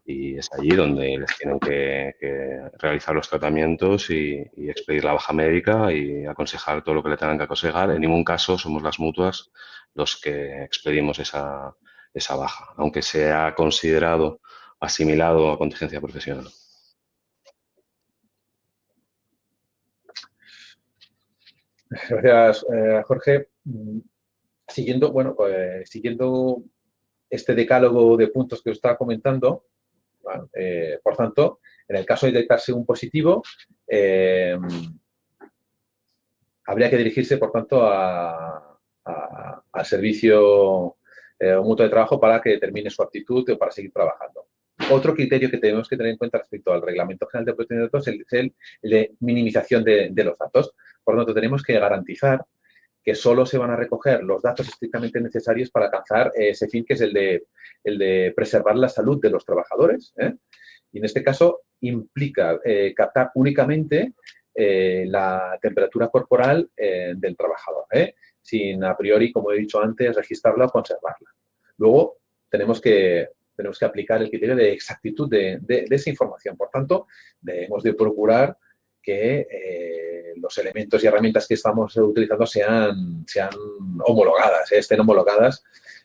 y es allí donde les tienen que realizar los tratamientos y expedir la baja médica y aconsejar todo lo que le tengan que aconsejar. En ningún caso somos las mutuas los que expedimos esa baja, aunque sea considerado asimilado a contingencia profesional. Gracias, Jorge. Siguiendo este decálogo de puntos que os estaba comentando, bueno, por tanto, en el caso de detectarse un positivo, habría que dirigirse, por tanto, al servicio mutuo de trabajo para que determine su aptitud o para seguir trabajando. Otro criterio que tenemos que tener en cuenta respecto al Reglamento General de Protección de Datos es el de minimización de los datos. Por lo tanto, tenemos que garantizar que solo se van a recoger los datos estrictamente necesarios para alcanzar ese fin, que es el de preservar la salud de los trabajadores. Y en este caso implica captar únicamente la temperatura corporal del trabajador, sin a priori, como he dicho antes, registrarla o conservarla. Luego tenemos que aplicar el criterio de exactitud de esa información. Por tanto, debemos de procurar que los elementos y herramientas que estamos utilizando sean homologadas, estén homologadas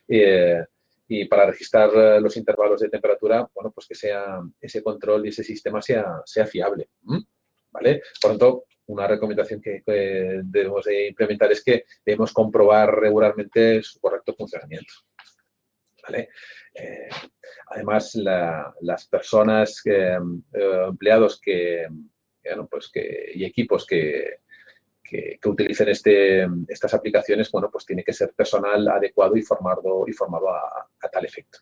y para registrar los intervalos de temperatura, bueno, pues que ese control y ese sistema sea fiable. ¿Vale? Por lo tanto, una recomendación que debemos de implementar es que debemos comprobar regularmente su correcto funcionamiento. ¿Vale? Además, las personas, empleados y equipos que utilicen estas aplicaciones, bueno, pues tiene que ser personal adecuado y formado a tal efecto.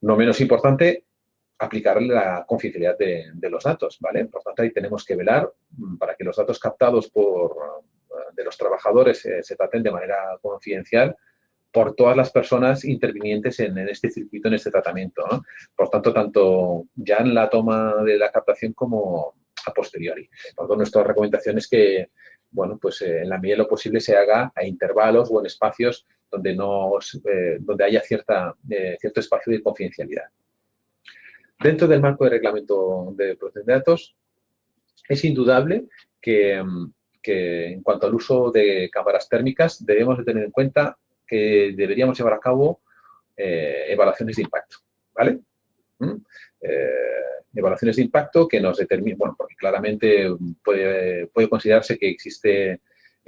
No menos importante, aplicar la confidencialidad de los datos, ¿vale? Por tanto, ahí tenemos que velar para que los datos captados de los trabajadores se traten de manera confidencial por todas las personas intervinientes en este circuito, en este tratamiento, ¿no? Por tanto, tanto ya en la toma de la captación como a posteriori. Por tanto, nuestra recomendación es que, bueno, pues en la medida de lo posible se haga a intervalos o en espacios donde, donde haya cierto espacio de confidencialidad. Dentro del marco de reglamento de protección de datos, es indudable que en cuanto al uso de cámaras térmicas debemos de tener en cuenta que deberíamos llevar a cabo evaluaciones de impacto, ¿vale? Evaluaciones de impacto que nos determinen, bueno, porque claramente puede considerarse que existe,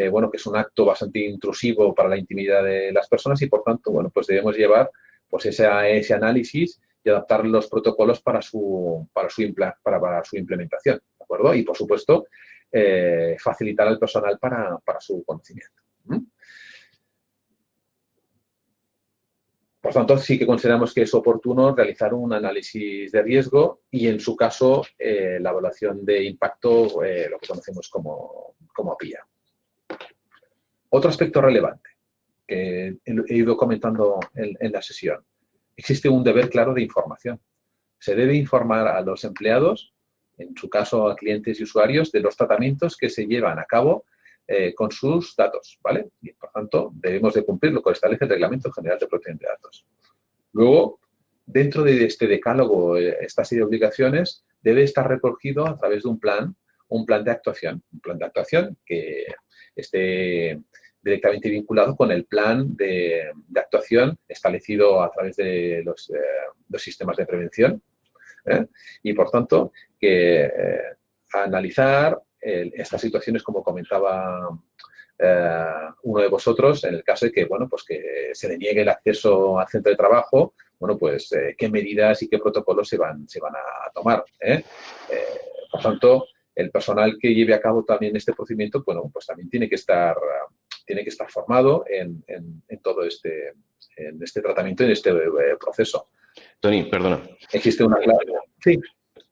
bueno, que es un acto bastante intrusivo para la intimidad de las personas y, por tanto, bueno, pues debemos llevar pues ese análisis y adaptar los protocolos para su implementación, ¿de acuerdo? Y, por supuesto, facilitar al personal para su conocimiento. Por tanto, sí que consideramos que es oportuno realizar un análisis de riesgo y, en su caso, la evaluación de impacto, lo que conocemos como PIA. Otro aspecto relevante que he ido comentando en la sesión. Existe un deber claro de información. Se debe informar a los empleados, en su caso a clientes y usuarios, de los tratamientos que se llevan a cabo con sus datos, ¿vale? Y, por tanto, debemos de cumplir lo que establece el Reglamento General de Protección de Datos. Luego, dentro de este decálogo, esta serie de obligaciones, debe estar recogido a través de un plan de actuación. Un plan de actuación que esté directamente vinculado con el plan de actuación establecido a través de los sistemas de prevención. Y, por tanto, que analizar estas situaciones, como comentaba uno de vosotros, en el caso de que, bueno, pues que se le niegue el acceso al centro de trabajo, bueno, pues qué medidas y qué protocolos se van a tomar. Por tanto, el personal que lleve a cabo también este procedimiento, bueno, pues también tiene que estar formado en todo este tratamiento, en este proceso. Tony, perdona. Existe una clave. Sí.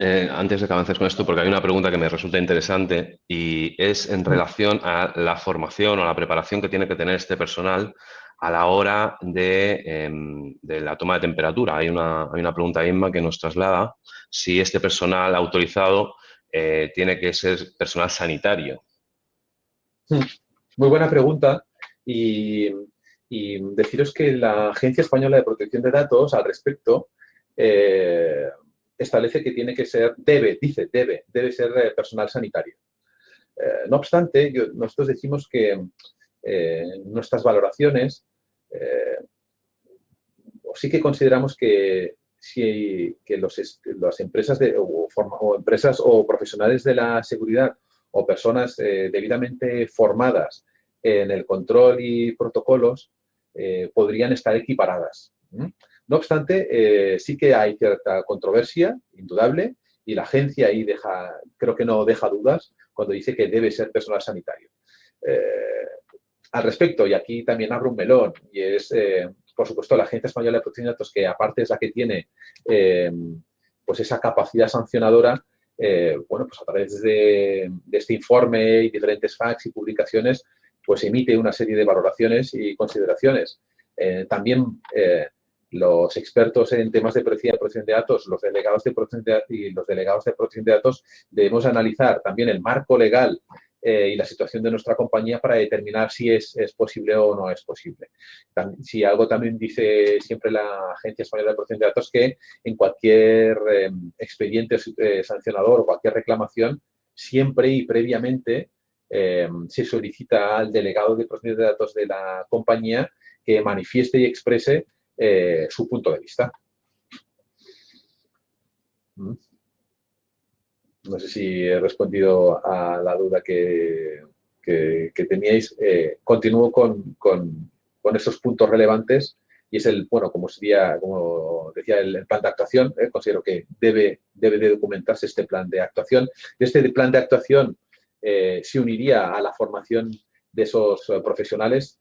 Antes de que avances con esto, porque hay una pregunta que me resulta interesante y es en relación a la formación o la preparación que tiene que tener este personal a la hora de la toma de temperatura. Hay una pregunta, Inma, que nos traslada si este personal autorizado tiene que ser personal sanitario. Muy buena pregunta y deciros que la Agencia Española de Protección de Datos, al respecto, establece que tiene que ser, debe ser personal sanitario. No obstante, nosotros decimos que nuestras valoraciones sí que consideramos que las empresas o empresas o profesionales de la seguridad o personas debidamente formadas en el control y protocolos podrían estar equiparadas. No obstante, sí que hay cierta controversia, indudable, y la agencia ahí creo que no deja dudas cuando dice que debe ser personal sanitario. Al respecto, y aquí también abro un melón, y es, por supuesto, la Agencia Española de Protección de Datos, que aparte es la que tiene pues esa capacidad sancionadora, bueno, pues a través de este informe y diferentes fax y publicaciones, pues emite una serie de valoraciones y consideraciones. También los expertos en temas de protección de datos, los delegados de protección de datos y los delegados de protección de datos, debemos analizar también el marco legal y la situación de nuestra compañía para determinar si es posible o no es posible. Si algo también dice siempre la Agencia Española de Protección de Datos, que en cualquier expediente sancionador o cualquier reclamación, siempre y previamente se solicita al delegado de protección de datos de la compañía que manifieste y exprese su punto de vista. No sé si he respondido a la duda que teníais. Continúo con esos puntos relevantes y es bueno, como decía, el plan de actuación. Considero que debe de documentarse este plan de actuación. Este plan de actuación se uniría a la formación de esos profesionales.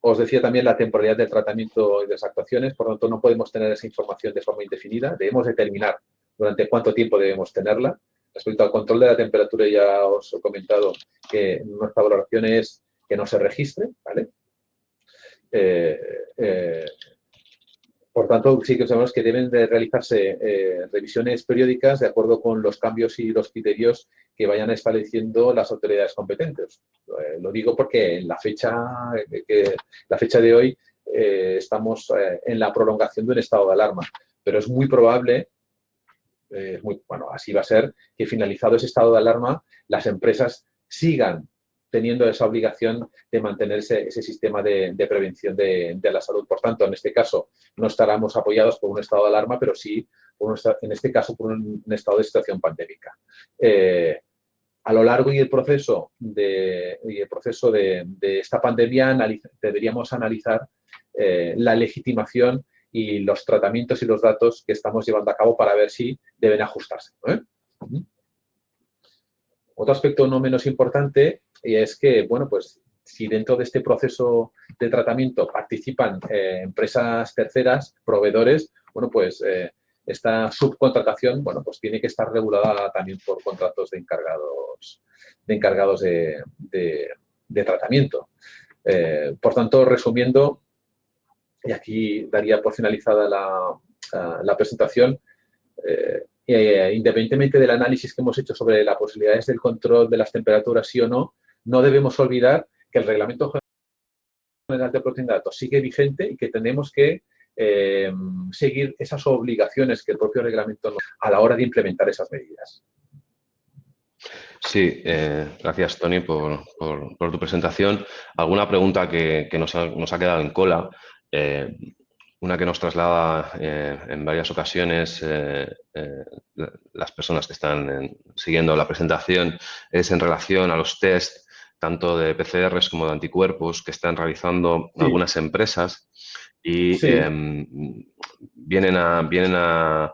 Os decía también la temporalidad del tratamiento y de las actuaciones, por lo tanto no podemos tener esa información de forma indefinida, debemos determinar durante cuánto tiempo debemos tenerla. Respecto al control de la temperatura ya os he comentado que nuestra valoración es que no se registre, ¿vale? Por tanto, sí que sabemos que deben de realizarse revisiones periódicas de acuerdo con los cambios y los criterios que vayan estableciendo las autoridades competentes. Lo digo porque en la fecha de hoy estamos en la prolongación de un estado de alarma, pero es muy probable, bueno, así va a ser, que finalizado ese estado de alarma, las empresas sigan teniendo esa obligación de mantener ese sistema de prevención de la salud. Por tanto, en este caso, no estaremos apoyados por un estado de alarma, pero sí, en este caso, por un estado de situación pandémica. A lo largo y el proceso de esta pandemia deberíamos analizar la legitimación y los tratamientos y los datos que estamos llevando a cabo para ver si deben ajustarse, ¿eh? Otro aspecto no menos importante es que, bueno, pues si dentro de este proceso de tratamiento participan empresas terceras, proveedores, bueno, pues esta subcontratación, bueno, pues tiene que estar regulada también por contratos de encargados de tratamiento. Por tanto, resumiendo, y aquí daría por finalizada la presentación, independientemente del análisis que hemos hecho sobre las posibilidades del control de las temperaturas, sí o no, no debemos olvidar que el Reglamento General de Protección de Datos sigue vigente y que tenemos que seguir esas obligaciones que el propio reglamento nos da a la hora de implementar esas medidas. Sí, gracias, Tony, por tu presentación. Alguna pregunta que nos ha quedado en cola. Una que nos traslada en varias ocasiones las personas que están siguiendo la presentación es en relación a los test, tanto de PCRs como de anticuerpos, que están realizando algunas empresas y vienen a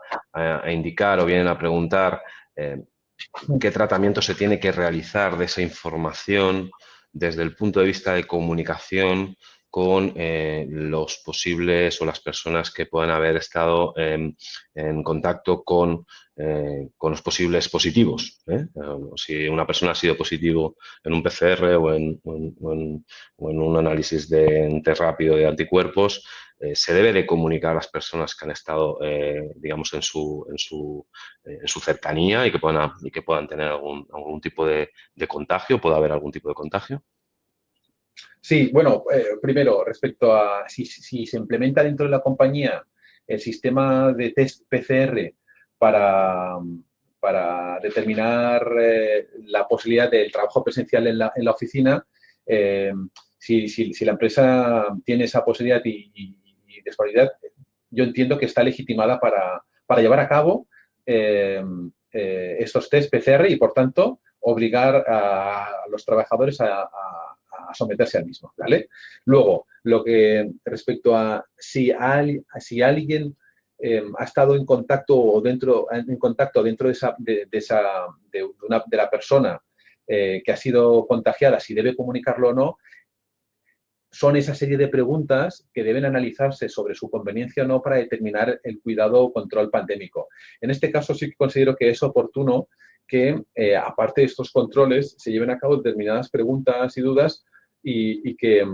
indicar o vienen a preguntar qué tratamiento se tiene que realizar de esa información desde el punto de vista de comunicación con los posibles o las personas que puedan haber estado en contacto con los posibles positivos. Si una persona ha sido positivo en un PCR o en un análisis de test rápido de anticuerpos, se debe de comunicar a las personas que han estado, digamos, en su cercanía y que puedan tener algún tipo de contagio, puede haber algún tipo de contagio. Sí, bueno, primero, respecto a si se implementa dentro de la compañía el sistema de test PCR para determinar la posibilidad del trabajo presencial en la oficina, si la empresa tiene esa posibilidad y disponibilidad, yo entiendo que está legitimada para llevar a cabo estos test PCR y, por tanto, obligar a los trabajadores a someterse al mismo, ¿vale? Luego, respecto a si alguien ha estado en contacto o dentro de la persona que ha sido contagiada, si debe comunicarlo o no, son esa serie de preguntas que deben analizarse sobre su conveniencia o no para determinar el cuidado o control pandémico. En este caso sí que considero que es oportuno que, aparte de estos controles, se lleven a cabo determinadas preguntas y dudas y que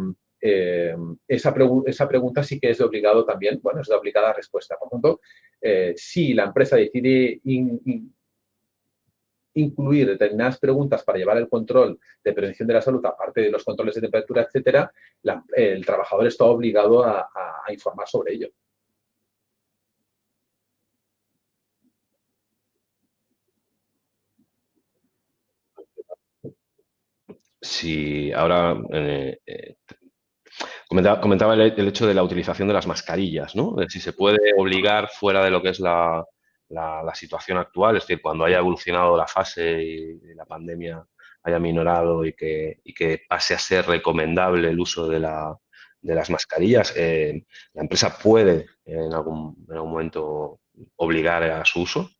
esa pregunta sí que es de obligado también, bueno, es de obligada respuesta. Por tanto, si la empresa decide incluir determinadas preguntas para llevar el control de prevención de la salud, aparte de los controles de temperatura, etcétera, el trabajador está obligado a informar sobre ello. Si ahora comentaba el hecho de la utilización de las mascarillas, ¿no? Si se puede obligar fuera de lo que es la situación actual, es decir, cuando haya evolucionado la fase y la pandemia haya minorado y que pase a ser recomendable el uso de las mascarillas, ¿la empresa puede en algún momento obligar a su uso?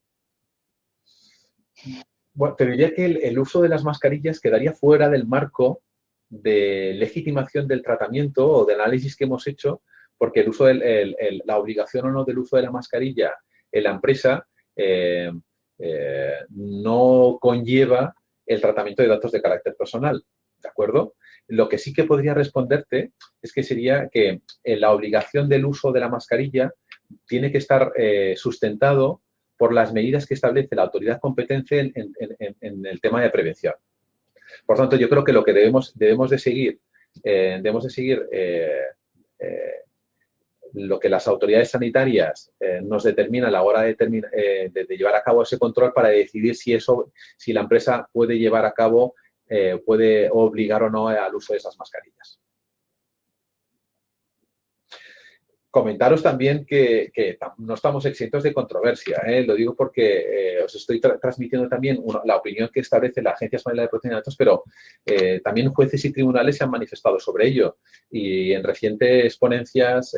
Bueno, te diría que el uso de las mascarillas quedaría fuera del marco de legitimación del tratamiento o del análisis que hemos hecho, porque el uso la obligación o no del uso de la mascarilla en la empresa no conlleva el tratamiento de datos de carácter personal, ¿de acuerdo? Lo que sí que podría responderte es que sería que la obligación del uso de la mascarilla tiene que estar sustentado por las medidas que establece la autoridad competente en el tema de prevención. Por tanto, yo creo que lo que debemos de seguir, lo que las autoridades sanitarias nos determinan a la hora de llevar a cabo ese control para decidir si la empresa puede llevar a cabo, puede obligar o no al uso de esas mascarillas. Comentaros también que no estamos exentos de controversia. Lo digo porque os estoy transmitiendo también la opinión que establece la Agencia Española de Protección de Datos, pero también jueces y tribunales se han manifestado sobre ello. Y en recientes ponencias,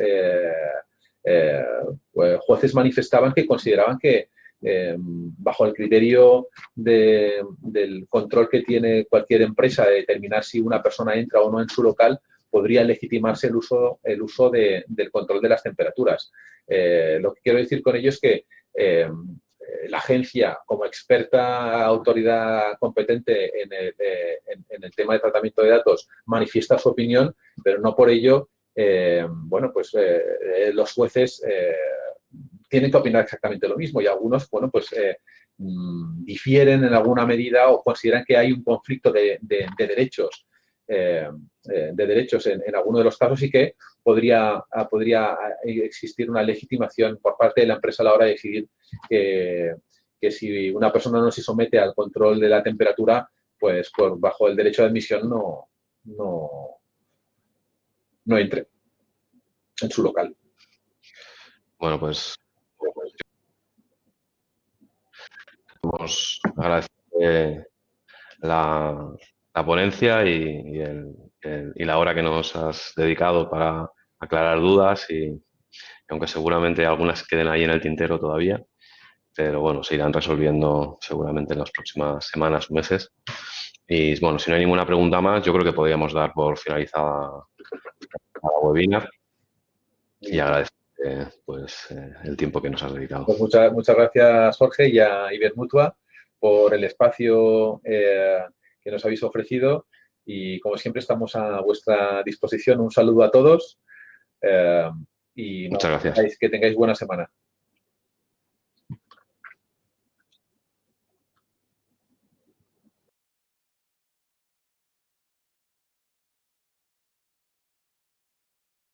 jueces manifestaban que consideraban que bajo el criterio del control que tiene cualquier empresa de determinar si una persona entra o no en su local, podría legitimarse el uso del control de las temperaturas. Lo que quiero decir con ello es que la agencia, como experta autoridad competente en el tema de tratamiento de datos, manifiesta su opinión, pero no por ello, los jueces tienen que opinar exactamente lo mismo y algunos, difieren en alguna medida o consideran que hay un conflicto de derechos. En alguno de los casos y que podría existir una legitimación por parte de la empresa a la hora de decidir que si una persona no se somete al control de la temperatura, pues bajo el derecho de admisión no entre en su local. Bueno, pues queremos agradecer la ponencia y la hora que nos has dedicado para aclarar dudas y aunque seguramente algunas queden ahí en el tintero todavía, pero bueno, se irán resolviendo seguramente en las próximas semanas o meses. Y bueno, si no hay ninguna pregunta más, yo creo que podríamos dar por finalizada la webinar y agradecer el tiempo que nos has dedicado. Pues muchas gracias, Jorge, y a Ibermutua por el espacio que nos habéis ofrecido y, como siempre, estamos a vuestra disposición. Un saludo a todos y muchas gracias. Que tengáis buena semana.